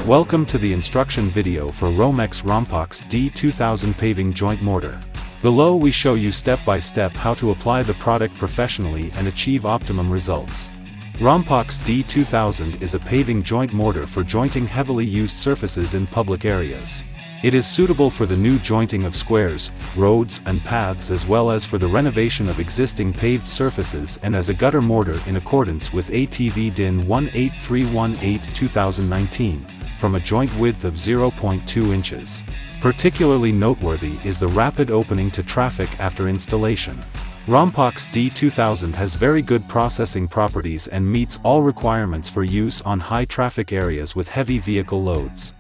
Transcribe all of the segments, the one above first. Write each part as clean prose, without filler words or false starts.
Welcome to the instruction video for ROMEX D2000 paving joint mortar. Below we show you step by step how to apply the product professionally and achieve optimum results. ROMEX D2000 is a paving joint mortar for jointing heavily used surfaces in public areas. It is suitable for the new jointing of squares, roads and paths, as well as for the renovation of existing paved surfaces and as a gutter mortar in accordance with ATV DIN 18318/2019, from a joint width of 0.2 inches. Particularly noteworthy is the rapid opening to traffic after installation. ROMEX D2000 has very good processing properties and meets all requirements for use on high traffic areas with heavy vehicle loads.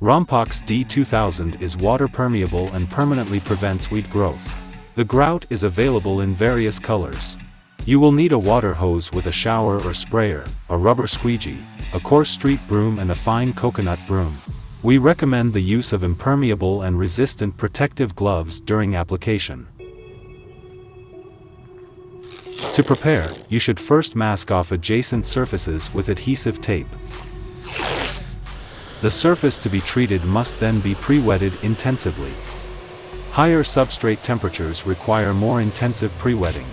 ROMEX D2000 is water permeable and permanently prevents weed growth. The grout is available in various colors. You will need a water hose with a shower or sprayer, a rubber squeegee, a coarse street broom and a fine coconut broom. We recommend the use of impermeable and resistant protective gloves during application. To prepare, you should first mask off adjacent surfaces with adhesive tape. The surface to be treated must then be pre-wetted intensively. Higher substrate temperatures require more intensive pre-wetting.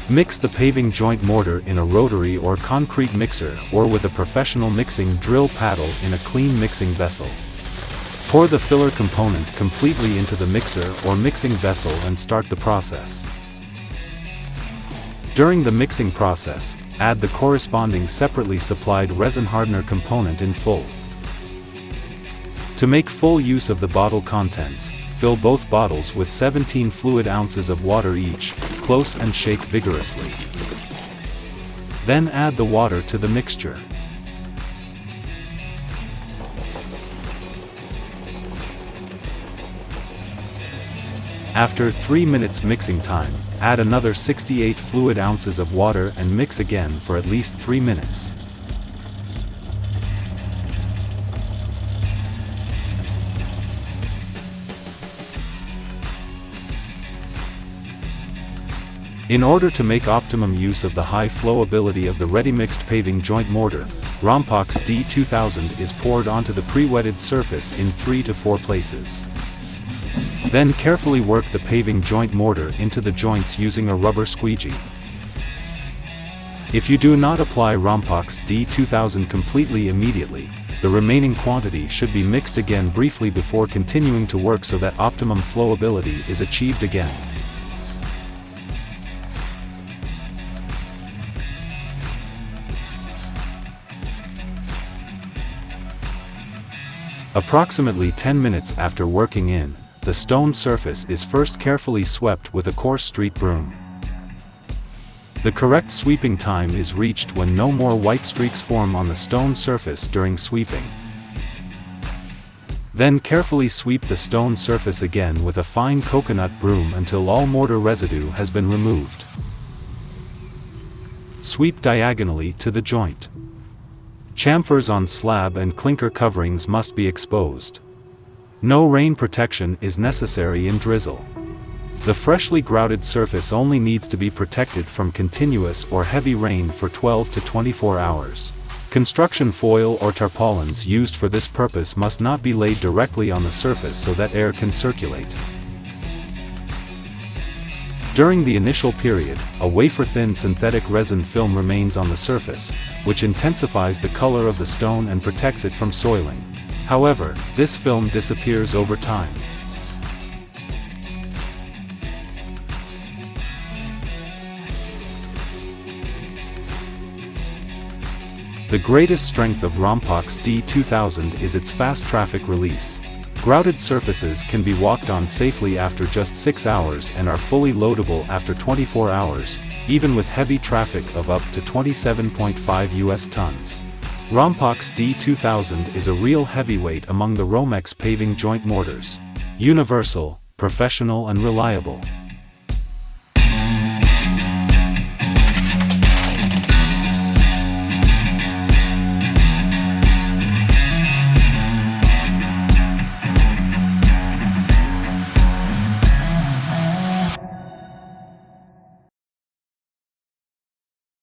Mix the paving joint mortar in a rotary or concrete mixer or with a professional mixing drill paddle in a clean mixing vessel. Pour the filler component completely into the mixer or mixing vessel and start the process. During the mixing process, add the corresponding separately supplied resin hardener component in full. To make full use of the bottle contents, fill both bottles with 17 fluid ounces of water each, close and shake vigorously. Then add the water to the mixture. After 3 minutes mixing time, add another 68 fluid ounces of water and mix again for at least 3 minutes. In order to make optimum use of the high flowability of the ready-mixed paving joint mortar, ROMEX D2000 is poured onto the pre-wetted surface in 3 to 4 places. Then carefully work the paving joint mortar into the joints using a rubber squeegee. If you do not apply ROMEX D2000 completely immediately, the remaining quantity should be mixed again briefly before continuing to work so that optimum flowability is achieved again. Approximately 10 minutes after working in, the stone surface is first carefully swept with a coarse street broom. The correct sweeping time is reached when no more white streaks form on the stone surface during sweeping. Then carefully sweep the stone surface again with a fine coconut broom until all mortar residue has been removed. Sweep diagonally to the joint. Chamfers on slab and clinker coverings must be exposed. No rain protection is necessary in drizzle. The freshly grouted surface only needs to be protected from continuous or heavy rain for 12 to 24 hours. Construction foil or tarpaulins used for this purpose must not be laid directly on the surface so that air can circulate. During the initial period, a wafer-thin synthetic resin film remains on the surface, which intensifies the color of the stone and protects it from soiling. However, this film disappears over time. The greatest strength of ROMEX D2000 is its fast traffic release. Grouted surfaces can be walked on safely after just 6 hours and are fully loadable after 24 hours, even with heavy traffic of up to 27.5 US tons. ROMEX D2000 is a real heavyweight among the ROMEX paving joint mortars. Universal, professional and reliable.